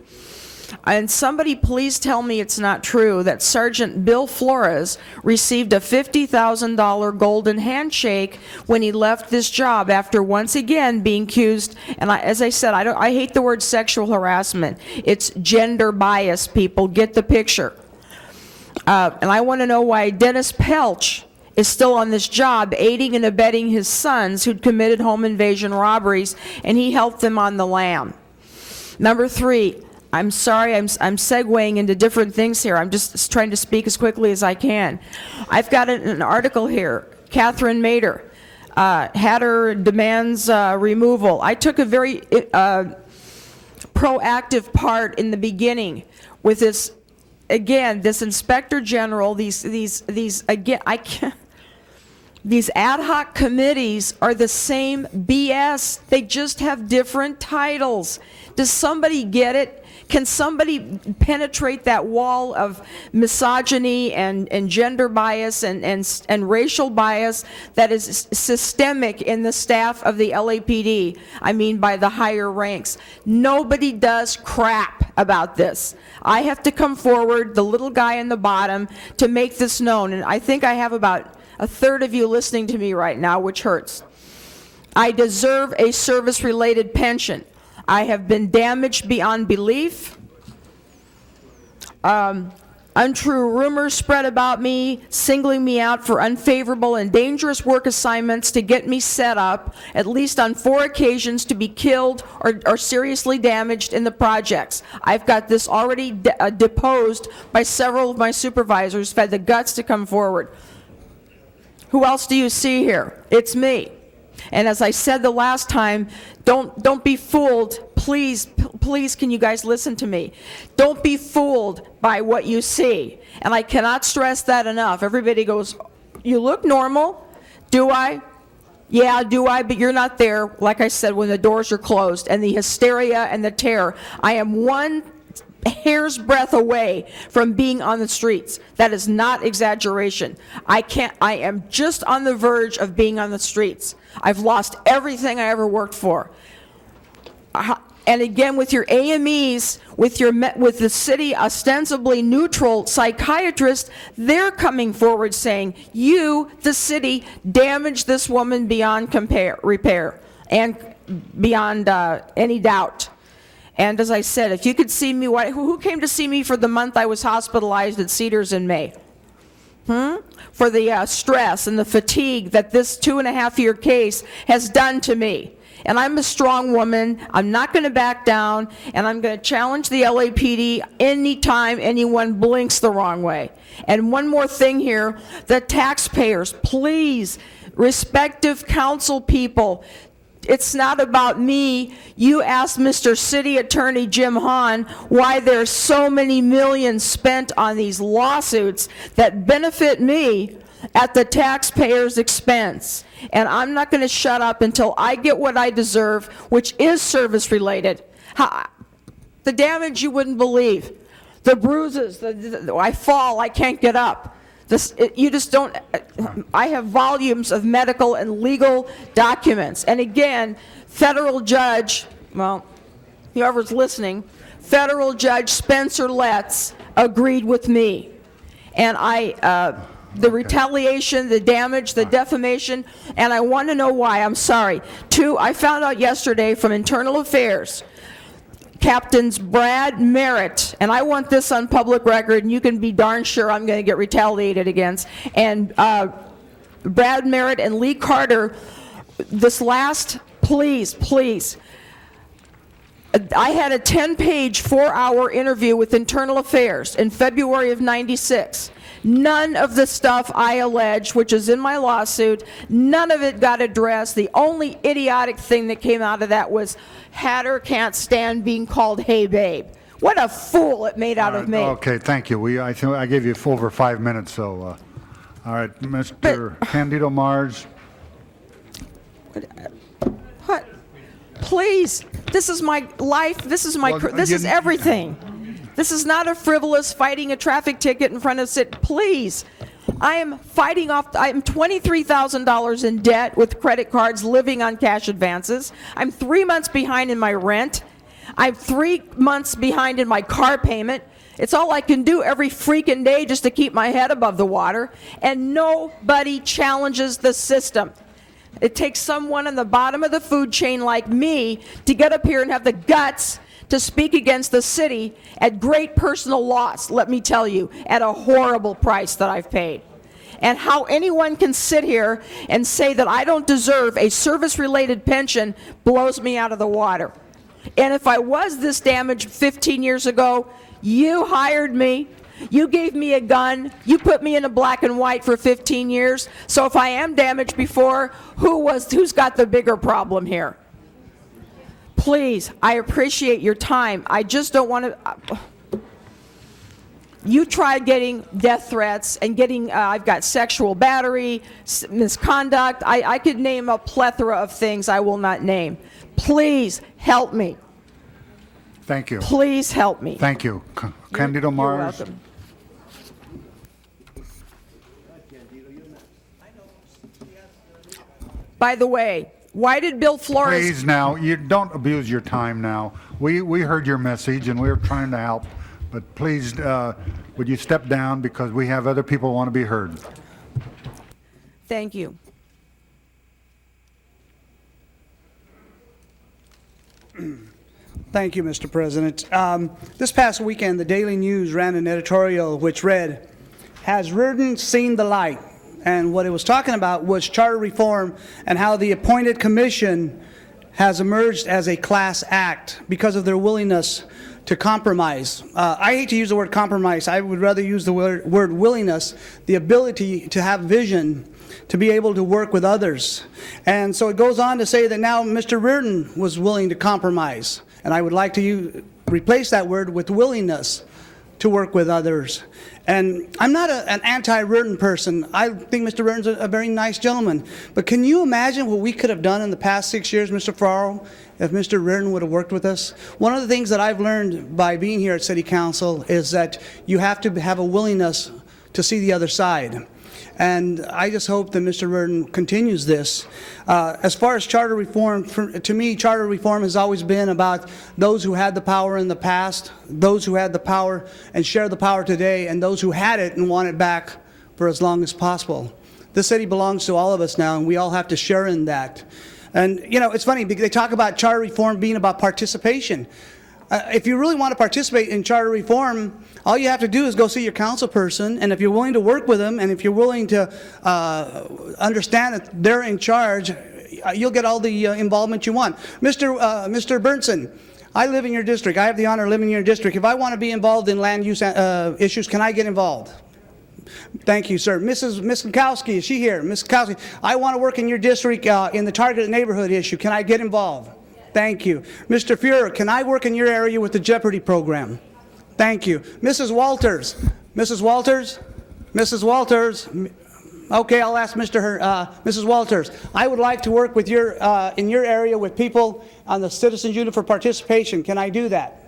And somebody please tell me it's not true that Sergeant Bill Flores received a $50,000 golden handshake when he left this job after once again being accused, and as I said, I hate the word sexual harassment. It's gender bias, people. Get the picture. And I want to know why Dennis Pelch is still on this job, aiding and abetting his sons who'd committed home invasion robberies, and he helped them on the lam. Number 3, I'm sorry, I'm segueing into different things here. I'm just trying to speak as quickly as I can. I've got an article here. Catherine Mader, Hatter demands removal. I took a very proactive part in the beginning with this. Again, this Inspector General, these again, I can't. These ad hoc committees are the same BS. They just have different titles. Does somebody get it? Can somebody penetrate that wall of misogyny and gender bias and racial bias that is systemic in the staff of the LAPD? I mean, by the higher ranks. Nobody does crap about this. I have to come forward, the little guy in the bottom, to make this known. And I think I have about a third of you listening to me right now, which hurts. I deserve a service-related pension. I have been damaged beyond belief. Untrue rumors spread about me, singling me out for unfavorable and dangerous work assignments to get me set up, at least on 4 occasions, to be killed or seriously damaged in the projects. I've got this already deposed by several of my supervisors who've had the guts to come forward. Who else do you see here? It's me. And as I said the last time, don't be fooled. Please, can you guys listen to me? Don't be fooled by what you see. And I cannot stress that enough. Everybody goes, you look normal. Do I? Yeah, do I? But you're not there, like I said, when the doors are closed, and the hysteria and the terror. I am one hair's breadth away from being on the streets. That is not exaggeration. I am just on the verge of being on the streets. I've lost everything I ever worked for. And again, with your AMEs, with the city ostensibly neutral psychiatrist, they're coming forward saying, you, the city, damaged this woman beyond repair and beyond any doubt. And as I said, if you could see me, who came to see me for the month I was hospitalized at Cedars in May? For the stress and the fatigue that this 2.5-year case has done to me. And I'm a strong woman. I'm not going to back down, and I'm going to challenge the LAPD anytime anyone blinks the wrong way. And one more thing here, the taxpayers, please, respective council people, it's not about me. You asked Mr. City Attorney Jim Hahn why there's so many millions spent on these lawsuits that benefit me at the taxpayer's expense. And I'm not going to shut up until I get what I deserve, which is service-related. The damage you wouldn't believe. The bruises, I fall, I can't get up. You just don't, I have volumes of medical and legal documents. And again, federal judge, well, whoever's listening, federal judge Spencer Letts agreed with me. And the retaliation, the damage, the defamation, and I want to know why. I'm sorry. 2, I found out yesterday from Internal Affairs, Captains Brad Merritt, and I want this on public record, and you can be darn sure I'm going to get retaliated against, and Brad Merritt and Lee Carter, this last, please, I had a 10-page, 4-hour interview with Internal Affairs in February of '96. None of the stuff I allege, which is in my lawsuit, none of it got addressed. The only idiotic thing that came out of that was Hatter can't stand being called hey babe. What a fool it made out of me. Okay, thank you. I think I gave you over 5 minutes, so all right, Mr. Candido Mars. What? Please, this is my life. This is this is everything. This is not a frivolous fighting a traffic ticket in front of please. I am fighting off, I'm $23,000 in debt with credit cards, living on cash advances. I'm 3 months behind in my rent. I'm 3 months behind in my car payment. It's all I can do every freaking day just to keep my head above the water. And nobody challenges the system. It takes someone on the bottom of the food chain like me to get up here and have the guts to speak against the city at great personal loss, let me tell you, at a horrible price that I've paid. And how anyone can sit here and say that I don't deserve a service-related pension blows me out of the water. And if I was this damaged 15 years ago, you hired me, you gave me a gun, you put me in a black and white for 15 years, so if I am damaged before, who's got the bigger problem here? Please, I appreciate your time. I just don't want to. You tried getting death threats and getting, I've got sexual battery, misconduct. I could name a plethora of things I will not name. Please help me. Thank you. Please help me. Thank you. Candido Mars. You're welcome. By the way, why did Bill Flores... Please now, you don't abuse your time now. We heard your message and we're trying to help, but please, would you step down because we have other people who want to be heard. Thank you. Thank you, Mr. President. This past weekend, the Daily News ran an editorial which read, "Has Reardon seen the light?" And what it was talking about was charter reform and how the appointed commission has emerged as a class act because of their willingness to compromise. I hate to use the word compromise. I would rather use the word willingness, the ability to have vision, to be able to work with others. And so it goes on to say that now Mr. Reardon was willing to compromise. And I would like to replace that word with willingness to work with others. And I'm not an anti-Reardon person. I think Mr. Reardon's a very nice gentleman. But can you imagine what we could have done in the past 6 years, Mr. Ferraro, if Mr. Reardon would have worked with us? One of the things that I've learned by being here at City Council is that you have to have a willingness to see the other side. And I just hope that Mr. Reardon continues this. As far as charter reform, to me, charter reform has always been about those who had the power in the past, those who had the power and share the power today, and those who had it and want it back for as long as possible. This city belongs to all of us now, and we all have to share in that. And, you know, it's funny, because they talk about charter reform being about participation. If you really want to participate in charter reform, all you have to do is go see your council person, and if you're willing to work with them, and if you're willing to understand that they're in charge, you'll get all the involvement you want. Mr. Bernson, I live in your district. I have the honor of living in your district. If I want to be involved in land use issues, can I get involved? Thank you, sir. Miss Kukowski, is she here? Miss Kukowski, I want to work in your district in the targeted neighborhood issue. Can I get involved? Thank you. Mr. Fuhrer, can I work in your area with the Jeopardy program? Thank you. Mrs. Walters. Mrs. Walters? Mrs. Walters? Okay, I'll ask Mrs. Walters. I would like to work with in your area with people on the Citizens Unit for Participation. Can I do that?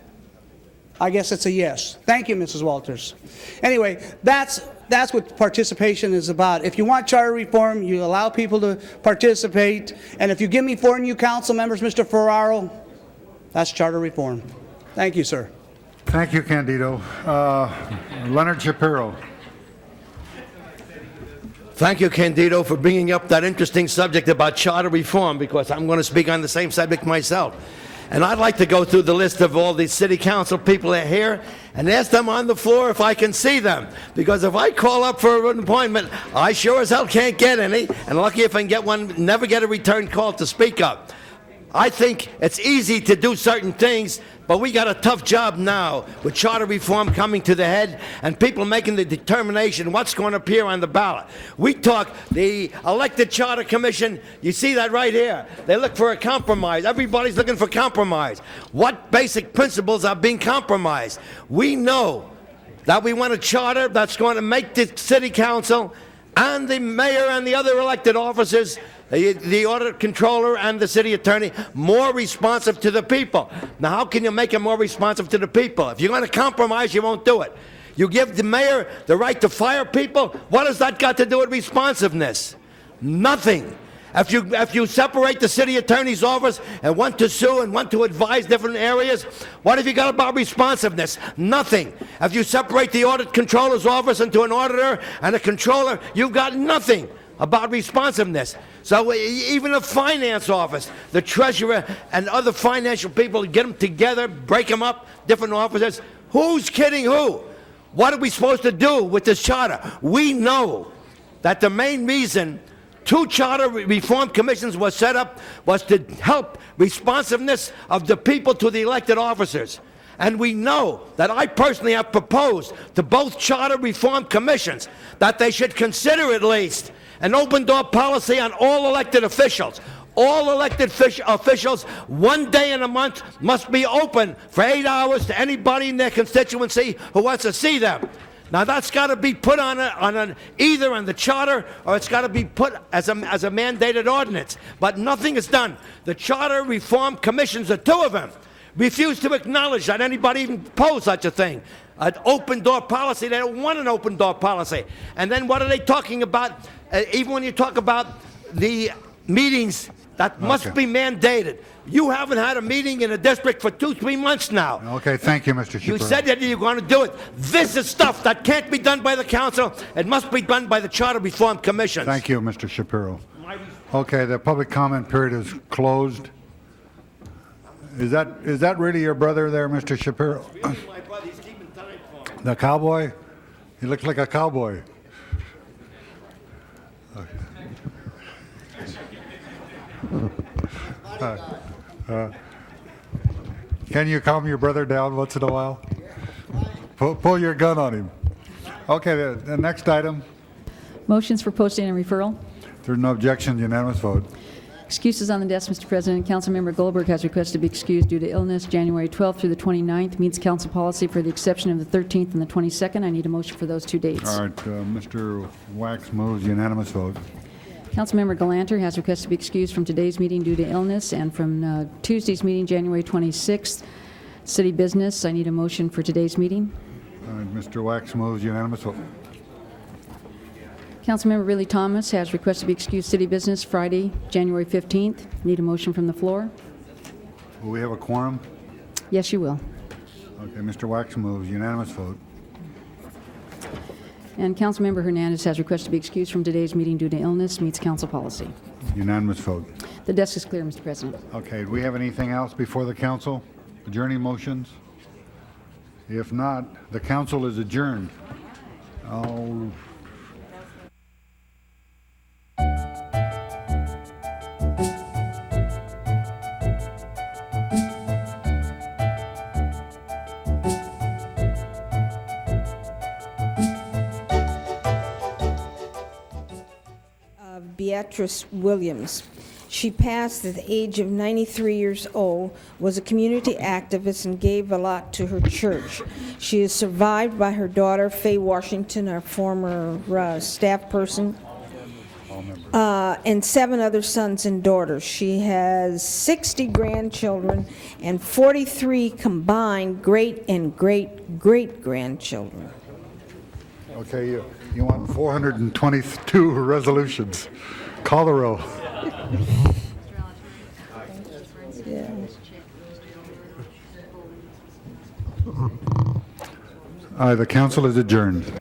I guess it's a yes. Thank you, Mrs. Walters. Anyway, that's what participation is about. If you want charter reform, you allow people to participate. And if you give me 4 new council members, Mr. Ferraro, that's charter reform. Thank you, sir. Thank you, Candido. Leonard Shapiro. Thank you, Candido, for bringing up that interesting subject about charter reform, because I'm going to speak on the same subject myself. And I'd like to go through the list of all these city council people that are here and ask them on the floor if I can see them. Because if I call up for an appointment, I sure as hell can't get any. And lucky if I can get one, never get a return call to speak up. I think it's easy to do certain things, but we got a tough job now with charter reform coming to the head and people making the determination what's going to appear on the ballot. We talk the elected charter commission, you see that right here. They look for a compromise. Everybody's looking for compromise. What basic principles are being compromised? We know that we want a charter that's going to make the city council and the mayor and the other elected officers, the audit controller and the city attorney, more responsive to the people. Now, how can you make them more responsive to the people? If you're going to compromise, you won't do it. You give the mayor the right to fire people. What has that got to do with responsiveness? Nothing. If you separate the city attorney's office and want to sue and want to advise different areas, what have you got about responsiveness? Nothing. If you separate the audit controller's office into an auditor and a controller, you've got nothing about responsiveness. So even the finance office, the treasurer and other financial people, get them together, break them up, different offices. Who's kidding who? What are we supposed to do with this charter? We know that the main reason 2 charter reform commissions was set up was to help responsiveness of the people to the elected officers. And we know that I personally have proposed to both charter reform commissions that they should consider at least an open-door policy on all elected officials. All elected officials, 1 day in a month, must be open for 8 hours to anybody in their constituency who wants to see them. Now, that's got to be put either on the charter or it's got to be put as a mandated ordinance. But nothing is done. The Charter Reform Commissions, the 2 of them, refuse to acknowledge that anybody even proposed such a thing. An open-door policy. They don't want an open-door policy. And then what are they talking about? Even when you talk about the meetings that must be mandated. You haven't had a meeting in a district for 2-3 months now. Okay, thank you, Mr. Shapiro. You said that you were going to do it. This is stuff that can't be done by the council. It must be done by the Charter Reform Commission. Thank you, Mr. Shapiro. Okay, the public comment period is closed. Is that really your brother there, Mr. Shapiro? My brother, he's keeping time for me. The cowboy? He looks like a cowboy. Can you calm your brother down once in a while? Pull your gun on him. Okay, the next item. Motions for posting and referral. There's no objection, unanimous vote. Excuses on the desk, Mr. President. Councilmember Goldberg has requested to be excused due to illness January 12th through the 29th. Meets council policy for the exception of the 13th and the 22nd. I need a motion for those 2 dates. All right, Mr. Wax moves, unanimous vote. Councilmember Galanter has requested to be excused from today's meeting due to illness and from Tuesday's meeting, January 26th. City business. I need a motion for today's meeting. All right, Mr. Wax moves, unanimous vote. Councilmember Ridley Thomas has requested to be excused city business Friday, January 15th. Need a motion from the floor? Will we have a quorum? Yes, you will. Okay, Mr. Wax moves, unanimous vote. And Councilmember Hernandez has requested to be excused from today's meeting due to illness. Meets council policy. Unanimous vote. The desk is clear, Mr. President. Okay, do we have anything else before the council? Adjourning motions? If not, the council is adjourned. Oh. Beatrice Williams. She passed at the age of 93 years old, was a community activist, and gave a lot to her church. She is survived by her daughter, Faye Washington, our former staff person, and 7 other sons and daughters. She has 60 grandchildren and 43 combined great and great-great-grandchildren. Okay, you want 422 resolutions. Call the roll. The council is adjourned.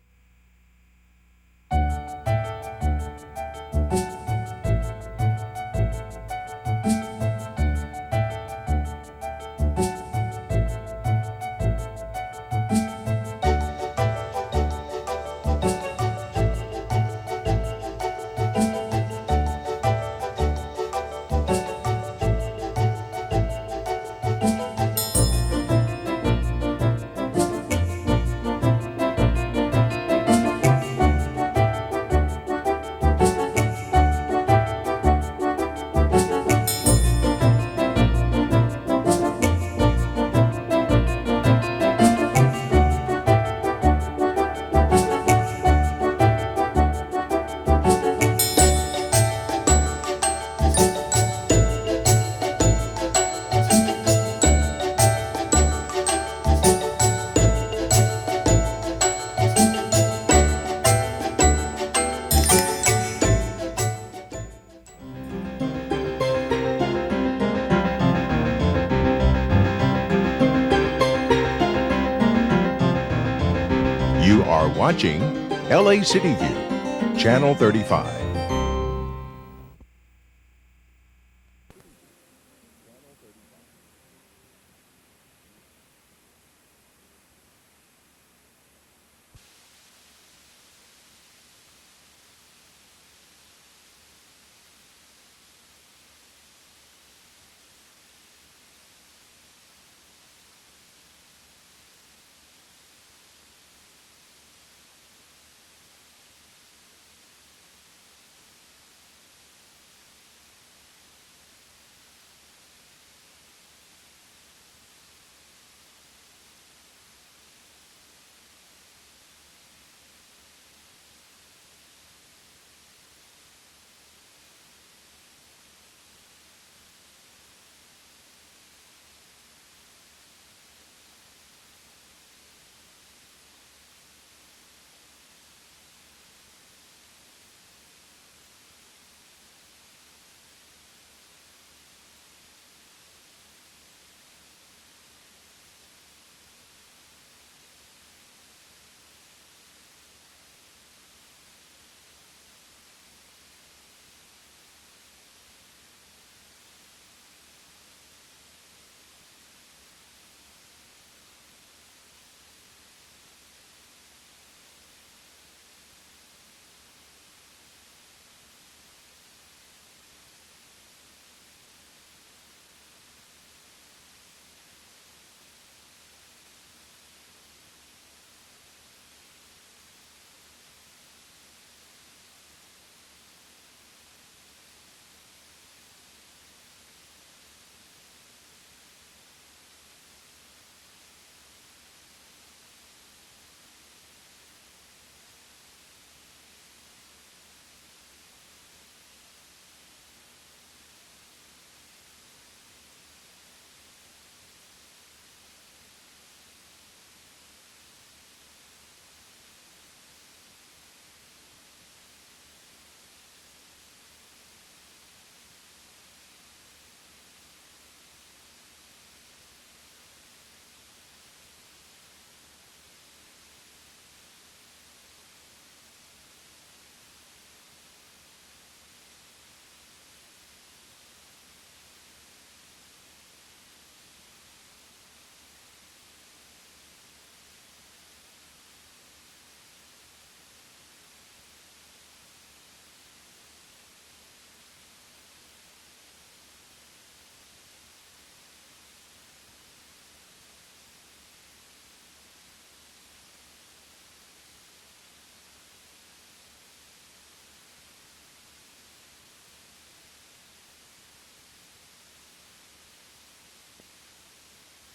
You are watching LA City View, Channel 35.